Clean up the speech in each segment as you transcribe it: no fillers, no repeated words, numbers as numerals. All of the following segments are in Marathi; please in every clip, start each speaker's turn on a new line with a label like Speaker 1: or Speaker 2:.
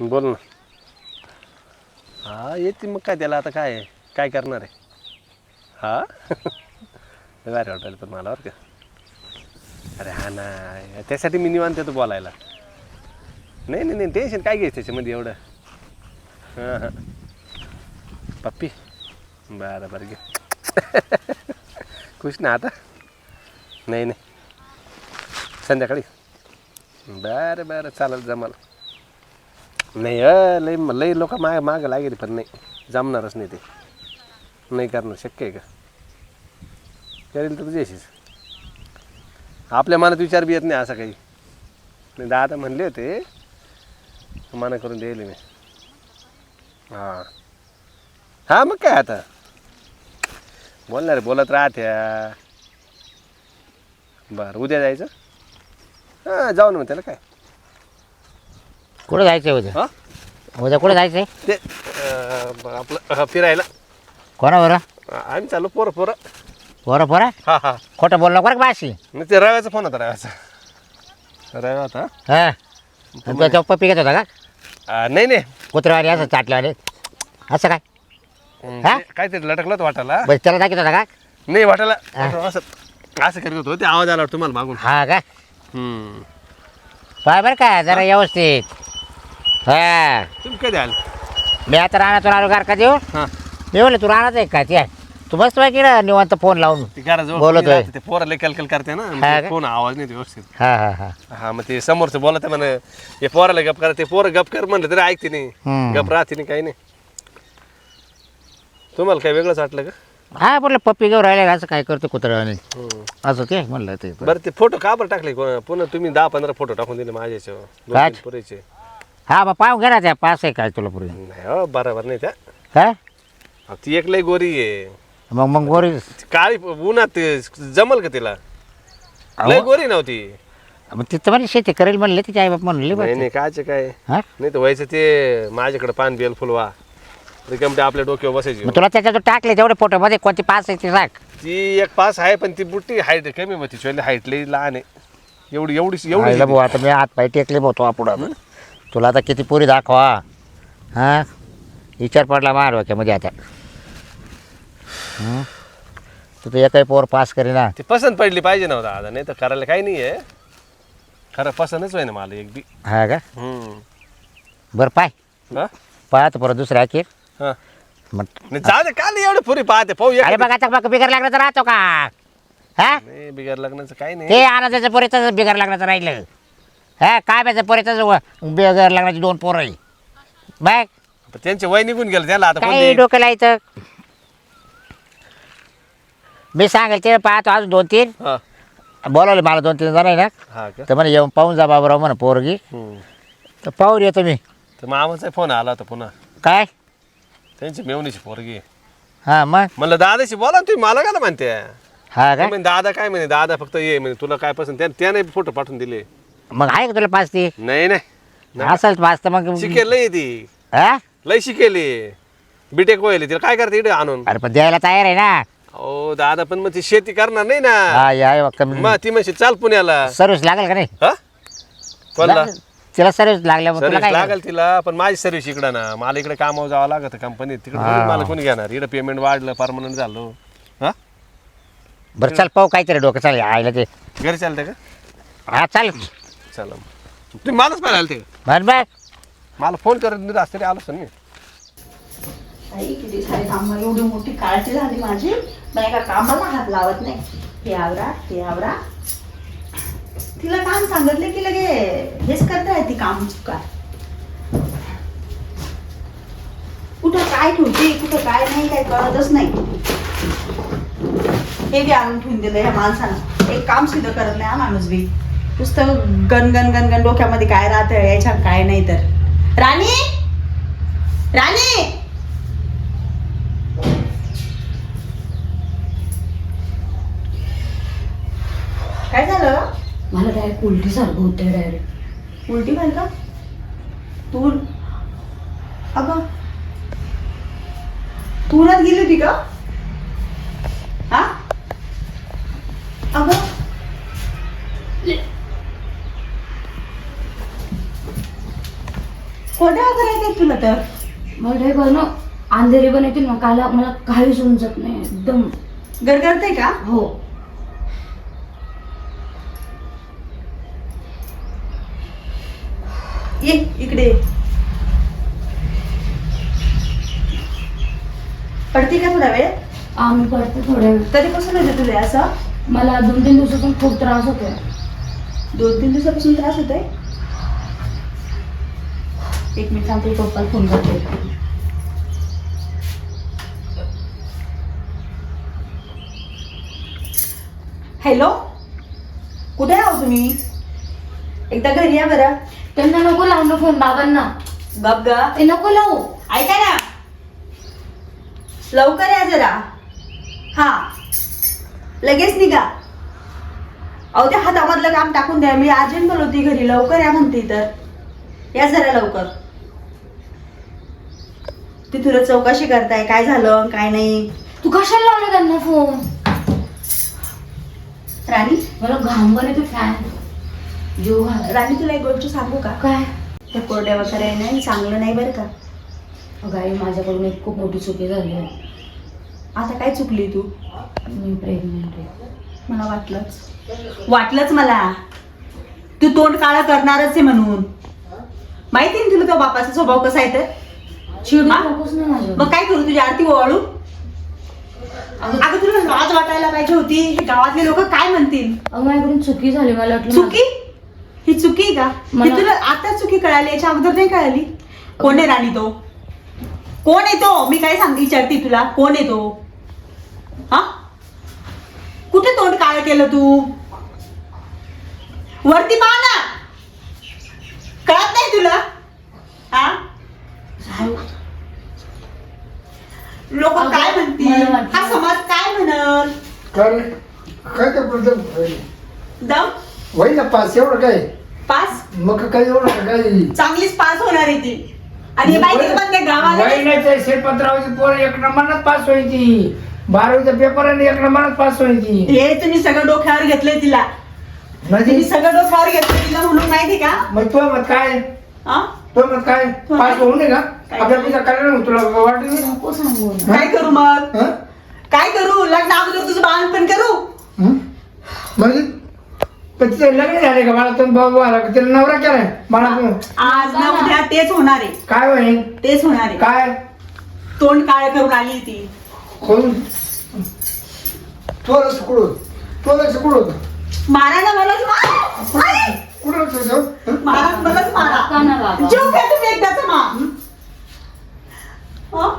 Speaker 1: बोल ना. हा येते मग काय त्याला आता काय काय करणार आहे. हा भारी वाटायला पण मला बरं का. अरे हा ना त्यासाठी मी निवांत येतो बोलायला. नाही नाही नाही टेन्शन काय घ्यायचं त्याच्यामध्ये एवढं. हां हां पप्पी बरं बरं घे. खुश ना आता. नाही नाही संध्याकाळी बरं बरं चालेल जमाल. नाही लई लई लोक मागं लागेल पण नाही जमणारच नाही ते. नाही करणार शक्य आहे का. करेल तर तुझ्याशीच. आपल्या मनात विचार बी येत नाही असं काही. नाही दादा म्हणले होते मना करून द्यायला मी. हां हां मग काय आता बोलणार बोलत राहत्या. बरं उद्या जायचं. हां जाऊ ना मग त्याला काय.
Speaker 2: कुठं जायचं आहे उद्या?
Speaker 1: हां
Speaker 2: उद्या कुठं जायचं आहे?
Speaker 1: ते आपलं फिरायला.
Speaker 2: कोणाबरोबर?
Speaker 1: आम्ही चालू पोरं पोरं.
Speaker 2: पोरं पोरं?
Speaker 1: हां हां
Speaker 2: खोटं बोलला बरं का बाशी?
Speaker 1: नाही ते रव्याचा फोन होता रव्याचा. रव्या होता.
Speaker 2: हां तो पप्पी घेत होता का?
Speaker 1: नाही नाही
Speaker 2: कुत्र्यावाले असं चाटल्यावाले असं काय? हा?
Speaker 1: काहीतरी लटकलं होतं वाटायला.
Speaker 2: बस त्याला दाखवत होता का?
Speaker 1: नाही वाटायला असं असं करीत होतो ते आवाज आला तुम्हाला मागून.
Speaker 2: हा का? पाय बरं का जरा व्यवस्थित. हा
Speaker 1: तुम्ही कधी आले.
Speaker 2: मी आता राहण्यातून आलो गार का देऊ.
Speaker 1: हां
Speaker 2: मी म्हणलं तू राहणार आहे का ते तू बसतो की ना निवांत फोन लावून
Speaker 1: ते घराजवळ
Speaker 2: बोलतोय.
Speaker 1: ते पोराला कलकल करते ना
Speaker 2: हा का?
Speaker 1: फोन आवाज नाही व्यवस्थित.
Speaker 2: हा हा हा
Speaker 1: हा मग ते समोरचं बोलत म्हणे हे पोराला गप करा. ते पोरं गप कर म्हणलं तरी ऐकते नाही. गप राहते नाही काही नाही. तुम्हाला काही वेगळंच वाटलं का.
Speaker 2: हा म्हटलं पप्पी घेऊन राहिले असं काय करतो कुत्र्यावाने असं ते म्हणलं ते.
Speaker 1: बरं ते फोटो का बरं टाकले पुन्हा तुम्ही 10-15 फोटो टाकून दिले माझ्या
Speaker 2: काय?
Speaker 1: पुरेचे.
Speaker 2: हा मग पाहून घे ना त्या पास आहे काय तुला पुढे
Speaker 1: नाही हो बरोबर नाही त्या.
Speaker 2: काय
Speaker 1: ती एक लई गोरी आहे.
Speaker 2: मग गोरी
Speaker 1: काळी उन्हात जमल का तिला. लय गोरी नव्हती.
Speaker 2: मग तिथं म्हणे शेती करेल म्हणले तिचे आई बाप म्हणले
Speaker 1: नाही नाही कायचे काय
Speaker 2: हा
Speaker 1: नाही तर व्हायचं ते माझ्याकडे पान बेल फुलवा रिकमटे आपल्या डोक्यावर बसायची.
Speaker 2: मग तुला त्याच्यात टाकले तेवढे फोटो मध्ये कोणती पास आहे ती सांग.
Speaker 1: ती एक पास आहे पण ती बुट्टी हाईट कमी होती. तिची हाईट लई लहान आहे. एवढी एवढी
Speaker 2: आईला
Speaker 1: एवढी
Speaker 2: भाऊ आता मी हात पाय टेकले भाऊ तो आपण तुला आता किती पुरी दाखवा. हा विचार पडला मार डोक्यामध्ये आता. तू तर एकही पोर पास करीना.
Speaker 1: ती पसंत पडली पाहिजे नव्हता आता नाही तर करायला काही नाही आहे. खरं पसंतच होय ना मला एक बी.
Speaker 2: हा का बरं पाय
Speaker 1: हा
Speaker 2: पाहतो परत दुसऱ्या अखेर
Speaker 1: हा
Speaker 2: मग
Speaker 1: नाही जाऊ दे काल एवढे पुरी पाहते पाहू एक.
Speaker 2: अरे बघ आता बघ बिगर लागण्याचं राहतो का. हा
Speaker 1: नाही बिगर लग्नाचं काही नाही.
Speaker 2: ते आनंदाचं पोरीचं बिगर लागण्याचं राहिलं. हा काय पाहिजे पोरीचं बिगर लागण्याची 2 पोरं आहे बघ.
Speaker 1: त्यांचे वय निघून गेलं त्याला आता
Speaker 2: काही
Speaker 1: कोणती.
Speaker 2: डोकं लायचं मी सांगेल ते पाहतो अजून 2-3
Speaker 1: हा
Speaker 2: बोलावले मला 2-3 जण आहे ना
Speaker 1: हा का.
Speaker 2: तर म्हणे येऊन पाहून जा बाबराव म्हणा पोरगी तर पाहून येतो मी.
Speaker 1: तर मामाचा फोन आला होता पुन्हा.
Speaker 2: काय
Speaker 1: त्यांची मेवणीची पोरगी.
Speaker 2: हां मग
Speaker 1: म्हणलं दादाशी बोला ना तुम्ही मला का म्हणते.
Speaker 2: हा काय
Speaker 1: म्हणे दादा काय म्हणे दादा फक्त ये म्हणे तुला काय पसंत त्याने फोटो पाठवून दिले.
Speaker 2: मग आहे का तुला पाच ती
Speaker 1: नाही नाही
Speaker 2: असेल पाच तर मग
Speaker 1: शिकेल लई ती
Speaker 2: हा
Speaker 1: लई शिकेली बीटेक व्हायला तिला काय करते इकडे आणून.
Speaker 2: अरे पण द्यायला तयार आहे ना.
Speaker 1: हो दादा पण मग ती शेती करणार नाही ना.
Speaker 2: हा या कमी
Speaker 1: मग ती म्हणशी चाल पुण्याला.
Speaker 2: सर्विस लागेल का नाही.
Speaker 1: हा कोणला
Speaker 2: तिला सर्विस लागल्या मग तुला
Speaker 1: सर्विस
Speaker 2: काय
Speaker 1: लागेल तिला पण माझी सर्विस इकडं ना मला इकडे कामावर जावं लागतं कंपनीत तिकडे थोडी मला कोणी घेणार. इकडे पेमेंट वाढलं परमनंट झालो. हा
Speaker 2: बरं चाल पाहू काहीतरी डोकं चालेल आईला ते
Speaker 1: घरी चालते का.
Speaker 2: हा चाल
Speaker 1: चला तुम्ही मलाच पाहिजे आलते का.
Speaker 2: बरं बर
Speaker 1: मला फोन करत असते आलो सर मी.
Speaker 3: आई किती सारी कामं एवढी मोठी काळजी झाली माझी. नाही का कामाला हात लावत नाही. हे आवरा ते आवरा. तिला काम सांगितले की लगे हेच करताय ती काम चुका. कुठं काय ठेवते कुठं काय नाही काय कळतच नाही. हे बी आणून ठेवून दिलं ह्या माणसानं. एक काम सुद्धा करत नाही हा माणूस बी. नुसतं गणगण गणगण डोक्यामध्ये काय राहतं याच्या काय नाही तर. राणी राणी काय झालं.
Speaker 4: मला डायरेक्ट उलटी सारखं होतंय. डायरेक्ट
Speaker 3: उलटी व्हाल का तू. अगं तुरात गेली होती का. हा अगं खोट्या करायचे तुला तर
Speaker 4: मला काय कळलं अंधेरी पण येतील ना काल मला काही समजत नाही एकदम
Speaker 3: गरगरते का?
Speaker 4: हो
Speaker 3: ये इकडे पडती का थोडा वेळ?
Speaker 4: आम्ही पडते थोड्या वेळ
Speaker 3: कधीपासून होते तुला असं?
Speaker 4: मला 2-3 दिवसातून खूप त्रास होतोय
Speaker 3: 2-3 दिवसापासून त्रास होतोय? एक मिनिट थांबते पप्पाला फोन करते. हॅलो कुठे आहो तुम्ही? एकदा घरी या बरं.
Speaker 4: त्यांना नको लावू ना फोन बाबांना
Speaker 3: गप ग.
Speaker 4: ते नको लावू
Speaker 3: ऐका ना लवकर या जरा. हा लगेच निघा. अहो त्या हातामधलं काम टाकून द्या. मी अर्जंट बोलवते घरी. लवकर या म्हणते तर या जरा लवकर. ती तुला चौकशी करताय काय झालं काय नाही.
Speaker 4: तू कशाला लावला त्यांना फोन
Speaker 3: राणी
Speaker 4: मला घाम पण येतो फॅन जीव घाल
Speaker 3: राणी तुला एक गोष्ट सांगू का?
Speaker 4: काय
Speaker 3: ते कोरड्या वगैरे नाही चांगलं नाही बरं का.
Speaker 4: अगं आई माझ्याकडून एक खूप मोठी चुकी झाली आहे.
Speaker 3: आता काय चुकली तू?
Speaker 4: मी प्रेग्नेंट आहे.
Speaker 3: मला वाटलंच मला तू तोंड काळं करणारच आहे म्हणून. माहिती ना तुला तो बापाचा स्वभाव कसा आहे तर.
Speaker 4: चिडू
Speaker 3: हा?
Speaker 4: नकोस ना माझ्या
Speaker 3: मग काय करू तुझी आरती ओवाळू? अगं तुला लाज वाटायला पाहिजे होती. हे गावातले लोक काय म्हणतील?
Speaker 4: माझ्याकडून चुकी झाली मला वाटलं
Speaker 3: चुकी? ही चुकी आहे का? ही
Speaker 4: मला-
Speaker 3: तुला आता चुकी कळाली याच्या अगोदर नाही कळाली? कोण आहे राणी तो? कोण आहे तो? मी काय सांगते विचारते तुला कोण आहे तो? हा कुठे तोंड काळ केलं तू? वरती पाहा ना. कळत नाही तुला? हा लोक काय म्हणतील?
Speaker 4: मला वाटलं-
Speaker 3: हा समाज काय म्हणल?
Speaker 5: काय काय काय प्रॉब्लेम
Speaker 3: दम
Speaker 5: होईल ना पास एवढं काय
Speaker 3: पास
Speaker 5: मग काय एवढं काय
Speaker 3: चांगलीच पास होणार आहे ती. आणि हे माहिती का पण गावाला
Speaker 6: वहिनीच्या शेतपत्रावरची पोर 1 नंबरच पास व्हायची. 12वीचा पेपर आणि 1 नंबरच पास व्हायची.
Speaker 3: हे तुम्ही सगळं डोक्यावर घेतलंय तिला.
Speaker 6: म्हणजे
Speaker 3: तुम्ही सगळं डोक्यावर घेतलंय तिला म्हणून माहिती का?
Speaker 6: मग तो मत काय
Speaker 3: हा?
Speaker 6: तो मत काय पास होऊ नये का
Speaker 3: काय?
Speaker 6: आपल्या पैसा करायला तुला वाटत
Speaker 4: नको सांगू ना.
Speaker 3: काय करू मग?
Speaker 5: हं?
Speaker 3: काय करू? लग्न अगोदर तुझं बाळपण करू?
Speaker 5: हं? म्हणजे
Speaker 6: पण तिचं लग्न झाले का मला तुम्ही बाबा आला का तिला नवरा केलाय मला
Speaker 3: आज ना उद्या तेच होणार आहे.
Speaker 6: काय होईल
Speaker 3: तेच होणार आहे.
Speaker 6: काय
Speaker 3: तोंड काळ करून आली ती.
Speaker 6: कोण
Speaker 5: तो लक्ष कुठं तो लक्ष कुठं होतं
Speaker 3: मारा ना मलाच मारा. आई!
Speaker 5: कुठं लक्ष होतं
Speaker 3: मारा मलाच
Speaker 4: का ना
Speaker 3: मारा.
Speaker 4: बाबा?
Speaker 3: जीव घ्या तुम्ही एकदाचा मा. हं?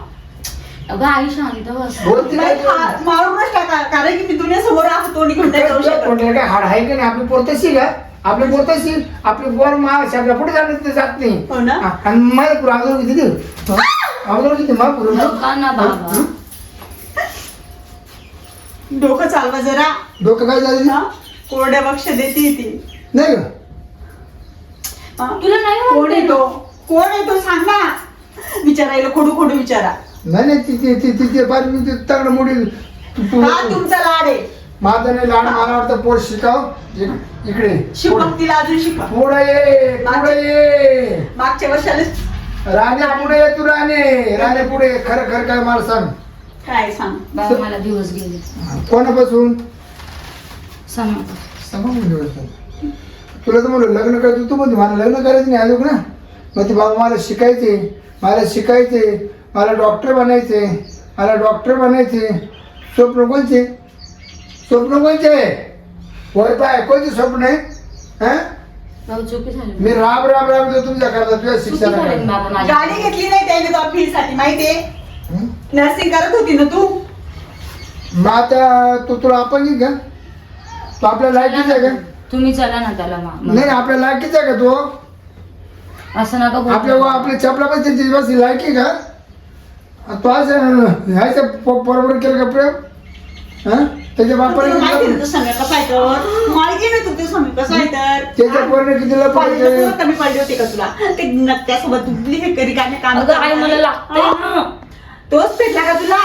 Speaker 4: अगं आई शांत बस
Speaker 5: बोलती काय
Speaker 3: नाही, मारूनच टाका. कारण की मी दुनियासमोर आहे, तोंड घेऊन नाही जाऊ शकत.
Speaker 6: कोणत्या काय हाड आहे का नाही आपली पोरतशी का आपली पोरतशी आपली पोर महाराष्ट्राला पुढे जाणं तिथे जात नाही
Speaker 3: हो ना?
Speaker 6: हा, आणि माझ्या पुढे अगोदर किती अगोदर किती
Speaker 4: नका ना बाबा
Speaker 3: डोकं चालवा जरा.
Speaker 5: डोकं काय झालं
Speaker 3: हं? कोरड्या बक्ष देते ती.
Speaker 5: नाही का
Speaker 3: हं?
Speaker 4: तुला नाही
Speaker 3: कोण
Speaker 4: वाटत
Speaker 3: येतो? कोण येतो सांग ना. विचारायला खोडू खोडू विचारा.
Speaker 5: नाही नाही तिथे पाहिजे मी ते तगड मोडी
Speaker 3: हा तुमचा लाड आहे.
Speaker 5: माझा नाही लहान मला वाटतं पोट शिकाव इकडे
Speaker 3: शिकवत तिला अजून शिकवा.
Speaker 5: पुढे ये
Speaker 3: मागच्या वर्षाला
Speaker 5: राणे पुढे ये तू राणे पुढे ये. खरं खरं काय मला सांग
Speaker 3: काय सांग.
Speaker 4: बाबा मला दिवस गेले
Speaker 5: कोणापासून
Speaker 4: सांग
Speaker 5: सांगा मग दिवस. तुला तर म्हणलं लग्न करायचं तू म्हणते मला लग्न करायचं नाही अजून ना. मग ते बाबा मला शिकायचे मला डॉक्टर बनायचे स्वप्न कोणचे वर पाय कोणते स्वप्न आहे हं?
Speaker 4: बाबा चुकी झाली
Speaker 5: मी राब तुमच्या करता तुझ्या
Speaker 4: चुकी झाली
Speaker 5: शिक्षणाकडे
Speaker 4: बाबा माझी
Speaker 3: गाडी घेतली नाही त्याने तो फील्डसाठी माहितीये.
Speaker 5: हं?
Speaker 3: नर्सिंग करत होती ना तू.
Speaker 5: मग आता तुला आपण का तो आपल्या लायकीचा आहे का
Speaker 4: तुम्ही चला ना त्याला
Speaker 5: नाही आपल्या लायकीचा आहे का तो
Speaker 4: असं नका बोलू.
Speaker 5: आपल्या चपला पण त्याची बस लायकी का तो आज ह्याच्या बरोबर केलं का प्रेम हं? त्याच्या
Speaker 3: तुला माहिती ना
Speaker 5: बापाने
Speaker 3: तो समय कसा आहे तर. माहिती ना तू ते समय कसा आहे तर.
Speaker 5: त्याच्या पोराने कितीला
Speaker 3: कॉलेजला
Speaker 5: पाहिजे
Speaker 3: पोरं कमी पडले होते का तुला? ते नक्क्यासोबत दुबली हे करी काय काम
Speaker 4: अगं आई मला लागतंय ना
Speaker 3: तोच भेटला का तुला?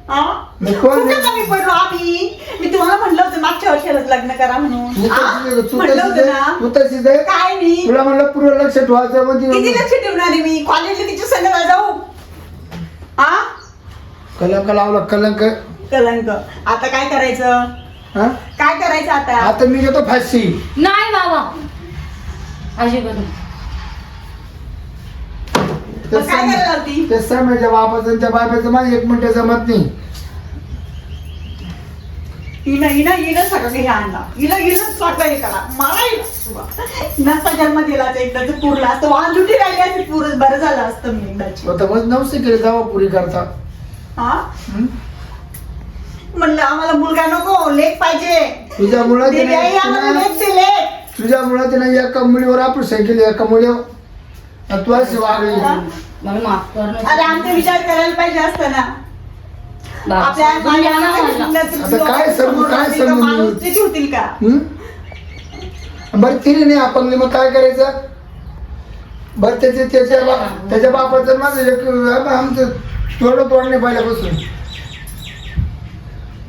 Speaker 3: हा?
Speaker 5: मी कोण
Speaker 3: कुठं कमी पडलो आम्ही? मी तुम्हाला म्हणलं होतं मागच्या वर्षालाच लग्न करा म्हणून. हा? म्हणलं होतं ना.
Speaker 5: तू तशीच आहे.
Speaker 3: काय मी
Speaker 5: तुला म्हणलं पूर्ण लक्ष ठेवायचं
Speaker 3: किती
Speaker 5: म्हणजे
Speaker 3: लक्ष ठेवणार आहे मी? कॉलेजला तिच्या संग जाऊ हा?
Speaker 5: कलंक लावला कलंक.
Speaker 3: कलंक. आता काय करायचं?
Speaker 5: हा?
Speaker 3: काय करायचं आता?
Speaker 5: आता मी घेतो फाशी.
Speaker 4: नाही बाबा अजिबात नाही.
Speaker 3: मग काय करायला होती?
Speaker 5: ते समजा बापाचं आणि त्या बापाचं माझं 1 मिनिट जमत नाही.
Speaker 3: हिनं सगळं हे आणला. हिनं स्वतः हे करा. मला नसता जन्म दिला तर एकदाच पुरला असतं. वांजुटी राहिली असती पुरच बरं झालं असतं मी एकदाची.
Speaker 5: स्वतः मग नवसे केले जावा पुरी करता.
Speaker 3: हा? म्हणलं आम्हाला मुलगा नको, लेक पाहिजे.
Speaker 5: तुझ्या मुळात
Speaker 3: दिली आई आम्हाला लेक ते लेक.
Speaker 5: तुझ्या मुळात एका मुलीवर ऑपरेशन केले एका मुलीवर आणि तू अशी वागली.
Speaker 4: मला माफ कर ना.
Speaker 3: अरे आमचा विचार करायला पाहिजे असतं ना.
Speaker 4: बाबा,
Speaker 3: आपल्या
Speaker 4: समजून घ्या ना मला.
Speaker 5: आता काय समजू
Speaker 3: माणूस ते ठेवतील का?
Speaker 5: बरं तिने नाही अपंगली मग काय करायचं? बरं त्याच्या बापाचं माझं आमचं तोडणे पहिल्यापासून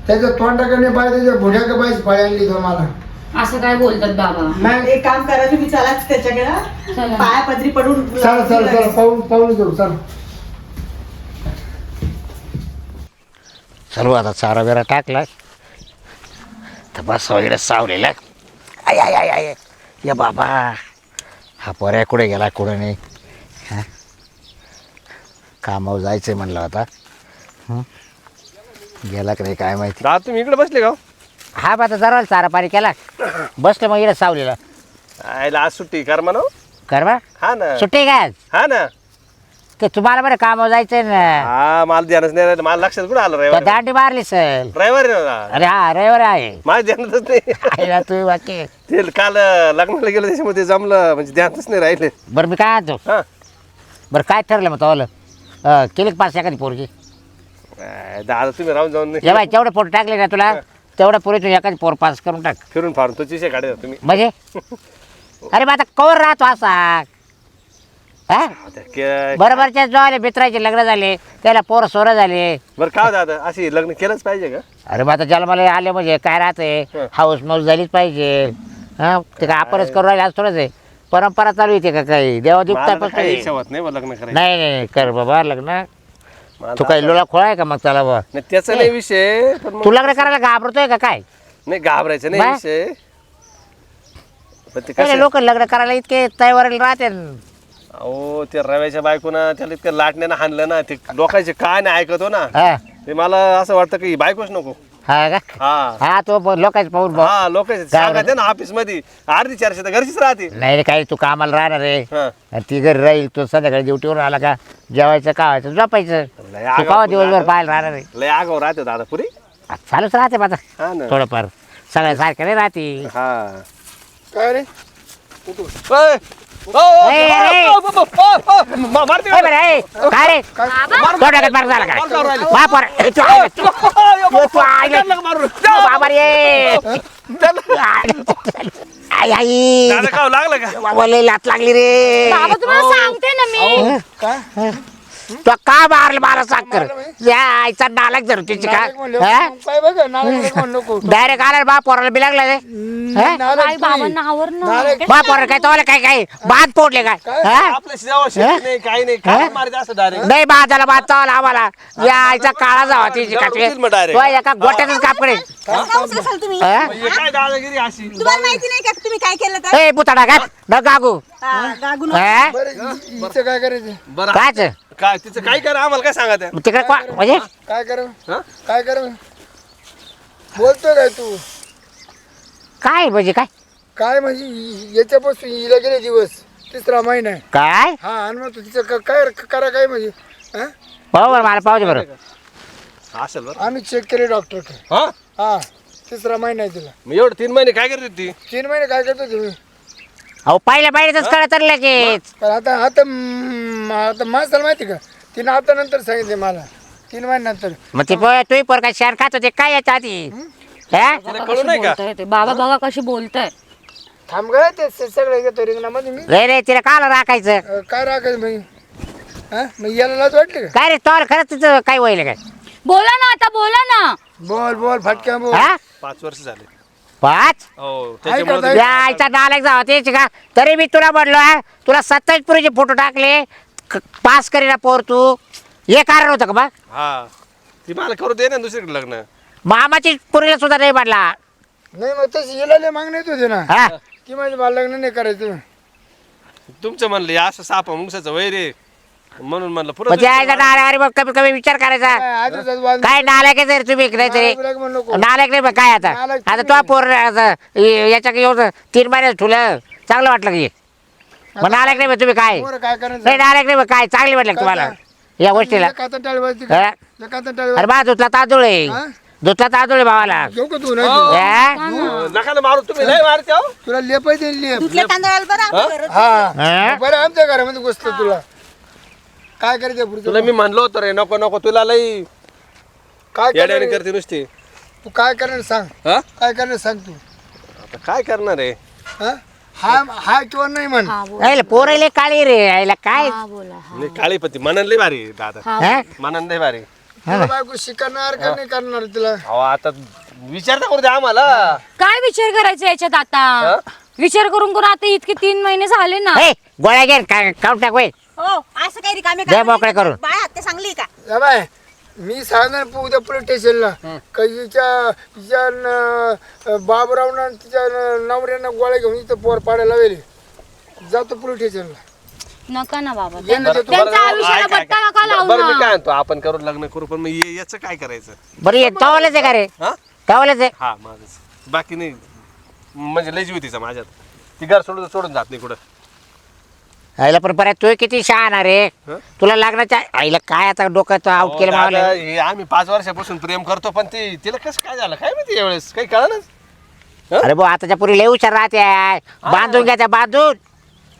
Speaker 5: त्याच्या तोंडाकडे पाहिजे त्याच्या भुड्याकडे पाहिजे फळे आणली तुम्हाला.
Speaker 4: असं काय बोलतात बाबा?
Speaker 3: एक काम करा तुम्ही चला त्याच्याकडे
Speaker 4: चला.
Speaker 3: पाया पदरी पडून
Speaker 5: चला पाऊल जाऊ चल.
Speaker 2: सर्व आता चारा बिरा टाकला तर बस वगैरे सावलेला. आय आय आय आय या बाबा हा पर्या कुठे गेला कुठे नाही. हां कामावर जायचं आहे म्हणलं आता. गेला की नाही काय माहिती.
Speaker 1: दादा तुम्ही इकडे बसले का?
Speaker 2: हा बा आता जरा चारा पाणी केला बसलं मग इकडे सावलेला.
Speaker 1: आयला आज सुट्टी कर म्हणा.
Speaker 2: कर बा
Speaker 1: हा ना.
Speaker 2: सुट्टी काय
Speaker 1: हा ना.
Speaker 2: ते तुम्हाला बरं कामावर जायचंय ना.
Speaker 1: हा मला ध्यानच नाही राहिलं. मला लक्षात कुठं आलं
Speaker 2: तर
Speaker 1: रविवार.
Speaker 2: दांडी मारली सर.
Speaker 1: रविवारी ना.
Speaker 2: अरे हा रविवार आहे.
Speaker 1: माझ्या ध्यानातच नाही.
Speaker 2: आहे तू बाकी
Speaker 1: ते काल लग्नाला गेलं त्याच्यामुळे ते जमलं म्हणजे ध्यानातच नाही राहिले.
Speaker 2: बरं मी काय आणतो
Speaker 1: हा
Speaker 2: बरं काय ठरलं मग तवालं केली का पास एखादी पोरगी.
Speaker 1: दादा तुम्ही राहून जाऊन
Speaker 2: ये बाय तेवढे फोटो टाकले ना तुला तेवढ्या पुरे तू एखादी पोर पास करून टाक.
Speaker 1: फिरून फारून तो चिशे काढे तुम्ही.
Speaker 2: म्हणजे अरे मग आता कवर राहतो असा हा बरोबरच्या जोले मित्राचे लग्न झाले त्याला पोरं सोरं झाले.
Speaker 1: बरं का दादा अशी लग्न केलंच पाहिजे का?
Speaker 2: अरे मग आता जन्माला आले म्हणजे काय राहते हाऊस मौज झालीच पाहिजे. हा ते काय आपणच करू राहिले आज थोडंच आहे. परंपरा चालू येते का काही देवा
Speaker 1: मला तर
Speaker 2: दुखता
Speaker 1: काही इच्छा होत नाही बा लग्न करायची.
Speaker 2: नाही नाही कर बाबा लग्न.
Speaker 1: मला
Speaker 2: तू काही लोला खोळा आहे का मग चला बा.
Speaker 1: नाही त्याचा नाही विषय पण मग
Speaker 2: तू लग्न करायला घाबरतोय का काय?
Speaker 1: नाही घाबरायचं नाही
Speaker 2: बा?
Speaker 1: विषय पण ते कसं
Speaker 2: लोक लग्न करायला इतके तयार राहते.
Speaker 1: अहो ते रव्याच्या बायकोना त्याला इतकं लाटण्यानं हाणलं ना ते लोकांचे काय नाही ऐकतो ना.
Speaker 2: हा
Speaker 1: ते मला असं वाटतं की बायकोच नको.
Speaker 2: हा का
Speaker 1: हा
Speaker 2: हा तो लोकांचं पाहून भाऊ.
Speaker 1: हा लोक सांगायचे ना ऑफिस मध्ये अर्धी चारशे तर घरचीच राहते.
Speaker 2: नाही रे काही तू कामाला राहणार रे
Speaker 1: हा.
Speaker 2: आणि ती घरी राहील तो संध्याकाळी ड्युटीवर आला का जेवायचं कावायचं झोपायचं.
Speaker 1: लय
Speaker 2: तू
Speaker 1: आगाऊ
Speaker 2: कावा दिवसभर पाहायला राहणार रे.
Speaker 1: लय आगाऊ राहते दादा पुरी.
Speaker 2: चालूच राहते मग आता
Speaker 1: हा ना.
Speaker 2: थोडंफार सगळ्या सारखं नाही राहते.
Speaker 1: हा
Speaker 5: काय रे
Speaker 1: ओय. ओ, ओ,
Speaker 2: ए, अरे.
Speaker 1: ओ, ओ, ओ, ओ, मारते
Speaker 2: ए
Speaker 1: का?
Speaker 2: बरं, ए, काय रे तोंडाकडे मार झाला काय
Speaker 1: मार जाऊ राहिली.
Speaker 2: बापर ए, तू आय, तू आय,
Speaker 1: त्याला नका मारू.
Speaker 2: बाबर ये आई आई
Speaker 1: दादा खाऊ लागलं का?
Speaker 2: बाबा लय लात लागली रे.
Speaker 4: बाबा तुम्हाला सांगते ना मी.
Speaker 5: काय
Speaker 2: तो का मारलं मला साखर या आईचा नालक धरू तिची का
Speaker 5: काय बघ नालायक म्हणू नको.
Speaker 2: डायरेक्ट आला बा पोराला बी लागला रे
Speaker 4: काय बाबांना आवरण
Speaker 2: बा पोरा काय तोला काय काय बांध पोडले काय हा?
Speaker 1: आपल्या शेजावर शेती नाही काही नाही काय मारते असं डायरेक्ट.
Speaker 2: नाही बाजाला बांध तोला आम्हाला या आईचा काळा जावा तिची का
Speaker 1: मग direct.
Speaker 2: तो एका गोट्यातच कापकडे
Speaker 3: तुम्ही
Speaker 1: काय दादागिरी अशी.
Speaker 3: तुम्हाला माहिती नाही का तुम्ही काय केलं तर
Speaker 2: ए बुताडा काय न गागू
Speaker 3: गागून
Speaker 2: हा?
Speaker 5: बरं हिचं काय करायचं
Speaker 1: बरं
Speaker 2: कायच
Speaker 1: काय तिचं काय करा आम्हाला काय सांगा त्या.
Speaker 2: तिकडे म्हणजे
Speaker 5: काय करावं
Speaker 1: हा?
Speaker 5: काय करावं बोलतो काय तू
Speaker 2: काय म्हणजे काय
Speaker 5: काय म्हणजे याच्यापासून हिला गेले दिवस 3रा महिना आहे.
Speaker 2: काय
Speaker 5: हा आणि मग तू तिचं काय करा काय म्हणजे हा?
Speaker 2: पाहू बरं मला पाहू दे बरं
Speaker 1: असेल बरं.
Speaker 5: आम्ही चेक केले डॉक्टर
Speaker 1: हा
Speaker 5: हा 3रा महिना आहे तिला.
Speaker 1: मग एवढं 3 महिने काय करते ती.
Speaker 5: 3 महिने काय करतो तुम्ही
Speaker 2: अहो पहिल्या पहिल्याच कळत लगेच
Speaker 5: पण आता आता माणसाला माहिती का तिनं आता नंतर सांगितले मला 3 महिन्यानंतर.
Speaker 2: मग ते तू पोर काय शेण खात होते काय याच्या आधी हा?
Speaker 1: तिला कळू नाही का?
Speaker 4: बोलताय ते बाबा बघा कशी बोलताय.
Speaker 5: थांब ग ते सगळं घेतो रिंगणामध्ये मी
Speaker 2: रे रे तिला काला राखायचं
Speaker 5: काय राखायचं म्हणजे हा मग याला लाज वाटली का
Speaker 2: काय रे तोर खरंच तुझं काय होईल काय
Speaker 4: बोला ना आता, बोला ना.
Speaker 5: बोल बोल फटक्या बोल.
Speaker 2: हा
Speaker 1: 5 वर्ष झाले
Speaker 2: 5
Speaker 1: हो त्याच्यामुळे
Speaker 2: या आईचा नालायक जावा तेच का. तरी मी तुला म्हटलो तुला 27 पुरीचे फोटो टाकले पास करीना पोर तू. हे कारण होतं का बा.
Speaker 1: हा ती मला करू दे ना दुसरीकडे लग्न.
Speaker 2: मामाची पुरीला सुद्धा नाही म्हटला.
Speaker 5: नाही मग तशी येला मागणी येत होते ना
Speaker 2: हा
Speaker 5: की माझे मला लग्न नाही करायचं.
Speaker 1: तुमचं म्हणलं हे असं सापा मुंगसाचं वय रे म्हणून म्हणलं पुरं
Speaker 2: म्हणजे आईचा नालायक. अरे मग कमी कमी विचार करायचा.
Speaker 5: आधीच वाद
Speaker 2: काय नालायक आहे तुम्ही नाहीतरी.
Speaker 5: म्हणू नको.
Speaker 2: नालायक नाही मग काय आता.
Speaker 5: नालायक
Speaker 2: आता
Speaker 5: तुम्ही.
Speaker 2: तो पोर याच्या येऊन 3 महिने ठुलं चांगलं वाटलं की. मग नालायक नाही मग तुम्ही काय.
Speaker 5: पोरं काय करायचं
Speaker 2: नाही नालायक नाही मग काय चांगली वाटलं का तुम्हाला या गोष्टीला.
Speaker 5: काता टाळी वाजती
Speaker 2: हा?
Speaker 5: का काता टाळी
Speaker 2: अरे बा धुतला तांदूळ आहे.
Speaker 5: हा?
Speaker 2: धुतला तांदूळ आहे भावाला.
Speaker 5: घेऊ का तू नाही
Speaker 2: हा?
Speaker 1: नका ना मारू तुम्ही नाही मारते हो.
Speaker 5: तुला लेपायचे लेप
Speaker 3: धुतल्या तांदळाला बरं आमच्या घरात.
Speaker 5: हा
Speaker 2: हा?
Speaker 5: बरं आमच्या घरामध्ये गोष्ट तुला काय करायचं पुढचं
Speaker 1: तुला मी म्हणलो होतो रे नको नको तुला लई
Speaker 5: काय
Speaker 1: येड्याने
Speaker 5: करणार
Speaker 1: करते नुसती.
Speaker 5: तू काय करणार सांग
Speaker 1: हा
Speaker 5: काय करणार सांग तू
Speaker 1: आता काय करणार आहे.
Speaker 5: हा हा हा किंवा नाही म्हण
Speaker 2: नाही पोरले काळी रे आईला काय.
Speaker 1: नाही काळी पत्ती मनन लई भारी आहे दादा.
Speaker 2: हा?
Speaker 1: मनन लई भारी.
Speaker 5: तुला बायको शिकणार का नाही करणार तुला
Speaker 1: अहो आता विचार तर करू द्या आम्हाला.
Speaker 4: काय विचार करायचा याच्यात आता. विचार करून करून आता इतके 3 महिने झाले ना.
Speaker 2: ए, गोळ्या घे काउंट टाक वय.
Speaker 3: हो असं काही रिकामे
Speaker 2: द्या मोकळे करून.
Speaker 3: बाळा ते सांगली का
Speaker 5: या बाय मी सांगणार उद्या पोलीस स्टेशनला का हिच्या बाबरावनं तिच्या नवऱ्यानं गोळ्या घेऊन इथं पोर पाडायला लावेल. जातो पोलीस स्टेशनला.
Speaker 4: नका ना बाबा.
Speaker 5: ये ना ते तू.
Speaker 4: त्यांच्या आयुष्याला बट्टा नका लावू
Speaker 1: बरं मी
Speaker 4: ना.
Speaker 1: काय म्हणतो आपण करू लग्न करू पण मग याचं काय करायचं.
Speaker 2: बरं ये तवालेच आहे का रे.
Speaker 1: हा
Speaker 2: तवालेच आहे.
Speaker 1: हा माझंच बाकी नाही म्हणजे लय जीव तिचा माझ्यात. ती घर सोडून सोडून जात नाही कुठं.
Speaker 2: आईला पण परत तू किती शहाणा रे.
Speaker 1: हं?
Speaker 2: तुला लग्नाच्या आईला काय आता डोक्यात आउट केलं
Speaker 1: दादा,
Speaker 2: मावलं.
Speaker 1: हे आम्ही 5 वर्षापासून प्रेम करतो पण ती तिला कसं काय झालं काय माहिती यावेळेस काही कळलं.
Speaker 2: अरे भाऊ आताच्या पुरी लय हुशार राहते. बांधून घ्या त्या बांधून.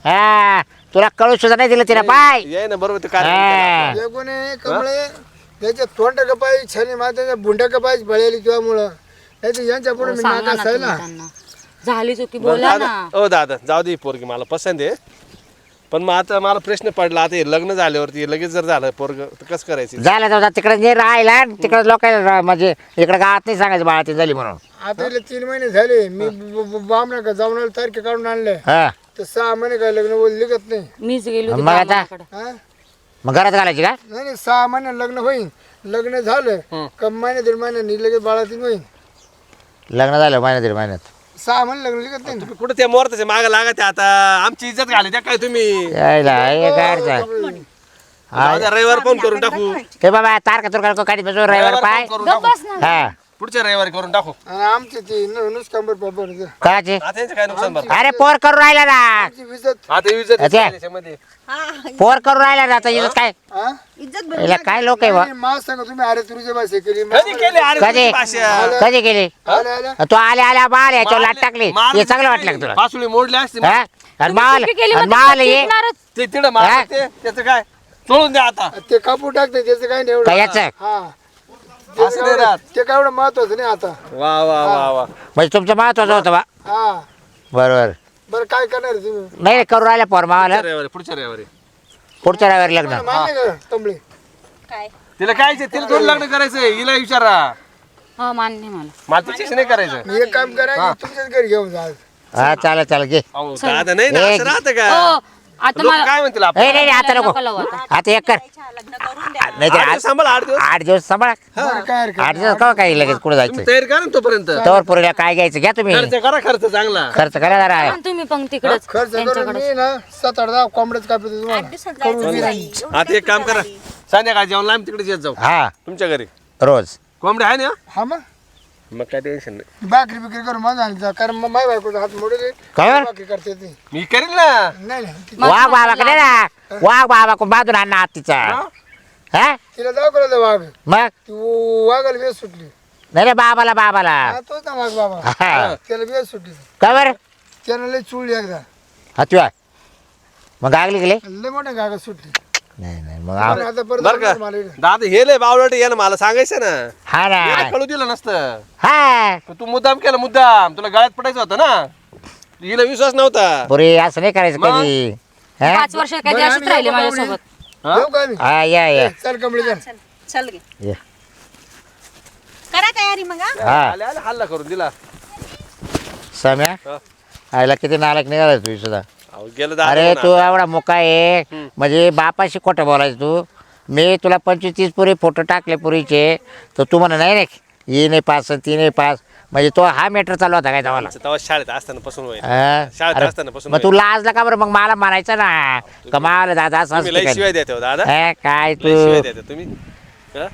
Speaker 2: हा तुला कळू सुद्धा नाही दिलं तिला पाय.
Speaker 1: ये ना बरोबर ते
Speaker 2: हा.
Speaker 1: काय
Speaker 5: हे कोणी कमळे त्याच्या तोंड कपाई छानी माताच्या बुंड्या कपाई बळेली तुझ्यामुळं नाही तर यांच्या पुढे मी
Speaker 4: सांगा
Speaker 5: नाका
Speaker 4: ना
Speaker 5: असायला
Speaker 4: तुम्ही त्यांना. झाली चुकी बोला ना.
Speaker 1: ओ दादा जाऊ दे ही पोरगी मला पसंत आहे पण मग आता मला प्रश्न पडला आता हे लग्न झाल्यावरती लगेच जर झालं पोरग तर कसं करायचं.
Speaker 2: झालं जाऊ तिकडे नाही राहिला तिकडे लोकांना म्हणजे इकडे गावात नाही सांगायचं बाळा ती झाली म्हणून.
Speaker 5: आता इले 3 महिने झाले मी बामणा का जाऊन आलो तारखे काढून आणले
Speaker 2: हा
Speaker 5: तर 6 महिने काय लग्न बोल लिखत नाही.
Speaker 4: मीच गेलो
Speaker 2: मग आता?
Speaker 5: हा
Speaker 2: मग घरात घालायची का.
Speaker 5: नाही नाही 6 महिने लग्न होईल. लग्न झालं का महिने 1.5 महिने लगेच बाळातीन होईल.
Speaker 2: लग्न झालं महिन्यात 1.5 महिन्यात.
Speaker 5: 6 महिने लग्न लिखत नाही ना.
Speaker 1: तुम्ही कुठे त्या मोरताच्या मागे लागत आहे आता आमची इज्जत घाली त्या काय तुम्ही.
Speaker 2: यायला हे गाडचा.
Speaker 1: जाऊ द्या, रविवार फोन करून टाकू.
Speaker 2: ते बाबा तारखा तुरखा काढीत बसू रविवार पाय.
Speaker 1: फोन करून टाकू.
Speaker 4: बस ना.
Speaker 2: हा
Speaker 1: पुढच्या रविवारी करून टाकू.
Speaker 5: आणि आमची ती नुसकांबर पेपर
Speaker 2: काची.
Speaker 1: आता यांचं काय नुकसान बरं.
Speaker 2: अरे पोर करून राहिला ना.
Speaker 5: विजत
Speaker 1: आता इज्जत आहे
Speaker 2: अच्छा.
Speaker 1: त्याच्यामध्ये.
Speaker 2: पोर करून राहिला ना आता इथं काय.
Speaker 5: हा
Speaker 3: इज्जत
Speaker 2: याला काय लोक आहे बा.
Speaker 5: मा सांगा तुम्ही अरे तुझी भाषा केली
Speaker 1: कधी केली अरे
Speaker 2: कधी
Speaker 1: तुझी भाषा.
Speaker 2: कधी केली.
Speaker 5: आल्या आल्या
Speaker 2: तो आल्या बाल याच्यावर लाट टाकली हे चांगलं वाटलं का तुला.
Speaker 1: पासुळी मोडली असते
Speaker 2: हा? आणि
Speaker 4: तुम्ही
Speaker 2: माल
Speaker 4: चुकी केली
Speaker 2: आणि
Speaker 4: म्हणजे
Speaker 2: माल
Speaker 4: तो
Speaker 2: ये
Speaker 4: चिडणारच.
Speaker 1: ते तिकडं मार ते त्याचं काय सोडून द्या आता.
Speaker 5: ते कापू टाकते त्याचं काय नाही
Speaker 2: काय
Speaker 5: एवढं.
Speaker 2: याचं
Speaker 5: हा
Speaker 1: असं नाही राहत.
Speaker 5: ते काय एवढं महत्वाचं नाही आता.
Speaker 1: वा वा वा वा.
Speaker 2: म्हणजे तुमचं महत्वाचं होतं बा.
Speaker 5: हा
Speaker 2: बरोबर.
Speaker 5: बरं काय करणार आहे तुम्ही
Speaker 2: नाही रे, करून राहिला पोर मावाला.
Speaker 1: पुढच्या रविवारी
Speaker 2: पुढच्या रविवारी लग्न.
Speaker 5: मान्य का तंबळे
Speaker 3: काय
Speaker 1: तिला काय तिला दोन लग्न करायचंय हिला विचारा.
Speaker 4: हा मान्य मला.
Speaker 1: मला तिच्याशी नाही करायचं.
Speaker 5: मी एक काम करा तुमच्याच घरी घेऊन जा.
Speaker 2: हा चालेल चालेल घे.
Speaker 1: अहो दादा नाही ना असं राहतं का.
Speaker 4: हो, आता
Speaker 1: लोक
Speaker 4: मला
Speaker 1: काय म्हणतील
Speaker 2: ए,
Speaker 1: आपण.
Speaker 2: नाही नाही, आता नको.
Speaker 4: नका लावू आता.
Speaker 2: आता एक कर.
Speaker 3: लग्न करून द्या
Speaker 2: नाही ते
Speaker 1: 8 दिवस सांभाळ 8 दिवस.
Speaker 2: 8 दिवस सांभाळा.
Speaker 5: बरं काय हरकत
Speaker 2: 8 दिवस का काय लगेच कुठं
Speaker 1: तुम्ही
Speaker 2: जायचं.
Speaker 1: तयारी करा ना तोपर्यंत.
Speaker 2: तवर पुरीला काय घ्यायचं घ्या तुम्ही.
Speaker 1: खर्च करा खर्च चांगला.
Speaker 2: खर्च करा जरा.
Speaker 4: हा, तुम्ही पण तिकडच
Speaker 5: खर्च करून
Speaker 4: त्यांच्याकडे.
Speaker 5: मी ना 7-8 कोंबड्याच कापतो तुम्हाला.
Speaker 3: दिवसात जायचं नाही.
Speaker 1: आता एक काम करा संध्याकाळी जेवण आम्ही तिकडे येत जाऊ
Speaker 2: हा
Speaker 1: तुमच्या घरी.
Speaker 2: रोज.
Speaker 1: कोंबडी आहे ना
Speaker 5: हा मग
Speaker 1: मग काय टेन्शन नाही.
Speaker 5: भाकरी बिकरी करून माझा आणजा कारण मग माझ्या बायकोचा हात मोडले
Speaker 2: काय
Speaker 5: भाकरी करते ती.
Speaker 1: मी करील ना.
Speaker 5: नाही नाही
Speaker 2: वाघ बाबाकडे ना वाघ बाबा बांधून आण ना तिचा. हा
Speaker 5: तिला दाखवलं तर वाघ
Speaker 2: मग
Speaker 5: ती वाघाला बेस सुटली.
Speaker 2: नाही रे बाबाला बाबाला.
Speaker 5: हा तोच ना वाघ बाबा
Speaker 2: हा.
Speaker 5: त्याला बेस सुटली.
Speaker 2: का बरं.
Speaker 5: त्यानं लय चुळली एकदा
Speaker 2: हा तुझ्या मग गागली गेले.
Speaker 5: लय मोठ्या गागा सुटली.
Speaker 2: नाही नाही मग
Speaker 5: पण आता परत
Speaker 1: बर का
Speaker 5: मला इकडे.
Speaker 1: दादा हे लय बावळट ये ना मला सांगायचं ना.
Speaker 2: हा
Speaker 1: मला
Speaker 2: ना.
Speaker 1: कळू दिलं नसतं.
Speaker 2: हा
Speaker 1: पण तू मुद्दाम केला मुद्दाम तुला गळ्यात पडायचं होतं ना. हिला विश्वास नव्हता.
Speaker 2: पुरी असं नाही करायचं
Speaker 1: मग?
Speaker 2: कधी. हा?
Speaker 4: 5 वर्ष कधी
Speaker 5: बरं,
Speaker 4: अशीच
Speaker 5: आम्ही
Speaker 4: राहिले
Speaker 5: येऊ का
Speaker 4: माझ्यासोबत.
Speaker 1: हा?
Speaker 5: येऊ का आम्ही?
Speaker 2: हा या या
Speaker 5: चल कमळे चल.
Speaker 3: चल गे
Speaker 2: या.
Speaker 3: करा तयारी मग हा?
Speaker 2: हा
Speaker 1: आले आले हल्ला करून दिला.
Speaker 2: सम्या
Speaker 1: हा.
Speaker 2: आईला किती नालायक निघाला तू सुद्धा.
Speaker 1: अहो, गेलं दादा
Speaker 2: अरे
Speaker 1: म्हणून
Speaker 2: तू
Speaker 1: आता.
Speaker 2: एवढा मुका आहे म्हणजे बापाशी खोटं बोलायचं तू. मी तुला 25-30 पुरी फोटो टाकले पुरीचे तर तू म्हणा नाही रे ही नाही पास ती नाही पास म्हणजे तो हा मॅटर चालू होता काय तेव्हा.
Speaker 1: तेव्हा शाळेत असताना पासून होईल.
Speaker 2: हा?
Speaker 1: शाळेत
Speaker 2: अरे,
Speaker 1: असताना पासून
Speaker 2: मग तू लाजला का बरं मग मला म्हणायचं ना कमाल दादा असं
Speaker 1: तुम्ही लई
Speaker 2: असतं
Speaker 1: शिवाय
Speaker 2: काय?
Speaker 1: देते हो दादा.
Speaker 2: हे, काय
Speaker 1: लई शिवाय
Speaker 2: तू
Speaker 1: देते तुम्ही. हा?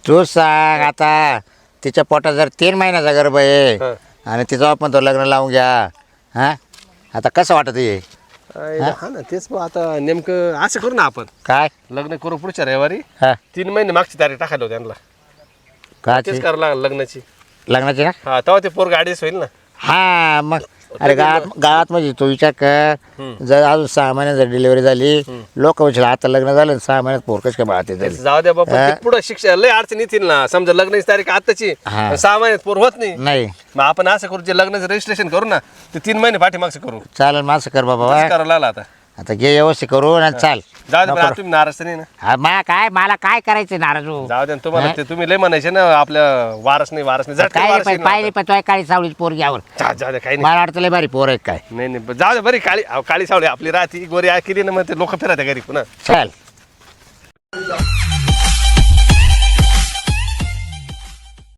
Speaker 2: तू सांग आता तिच्या पोटात जर 3 महिन्याचा गर्भ आहे
Speaker 1: हा.
Speaker 2: आणि तिचं आपण तो लग्न लावून घ्या हा आता कसं वाटत ये
Speaker 1: हा ना तेच मग आता नेमकं असं करू ना आपण
Speaker 2: काय
Speaker 1: लग्न करू पुढच्या रविवारी.
Speaker 2: हा
Speaker 1: 3 महिने मागची तारीख टाकायला होती त्यांना.
Speaker 2: काची
Speaker 1: तेच करावं लागलं लग्नाची.
Speaker 2: लग्नाची ना
Speaker 1: हा तेव्हा ते पोर गाडीच होईल ना.
Speaker 2: हा मग अरे गावात म्हणजे तू विचार कर जर अजून 6 महिन्यात जर डिलिव्हरी झाली लोक म्हणजे आता लग्न झालं 6 महिन्यात पोरकच काय बाळते झाली.
Speaker 1: जाऊ द्या बाबा ते पुढं शिक्षण लय अडचण येतील ना. समजा लग्नाची तारीख आताची
Speaker 2: हा.
Speaker 1: 6 महिन्यात पोर होत नाही.
Speaker 2: नाही
Speaker 1: मग आपण असं करू जे लग्नाचं रजिस्ट्रेशन करू ना ते 3 महिने पाठीमागचं करू.
Speaker 2: चालेल माझं कर बाबा
Speaker 1: तसंच करावं लागलं आता.
Speaker 2: आता घे व्यवस्थित करू आणि चाल
Speaker 1: जाऊ दे पण आता तुम्ही नाराज तर नाही ना.
Speaker 2: हा मला काय करायचं नाराज हो
Speaker 1: जाऊ दे ना तुम्हाला ते तुम्ही लय म्हणायचे ना आपल्या वारस नाही झटकन
Speaker 2: काय
Speaker 1: वारस येईल ना
Speaker 2: पाहिजे पण तुझ्या काळी सावळीची पोर घ्यावर
Speaker 1: आता. जाऊ दे काही नाही.
Speaker 2: मला वाटतं लय भारी पोर आहे काय
Speaker 1: नाही जाऊ दे बरी काळी सावळी आपली राहती गोरी केली ना मग ते लोक फिरत घरी पुन्हा.
Speaker 2: चल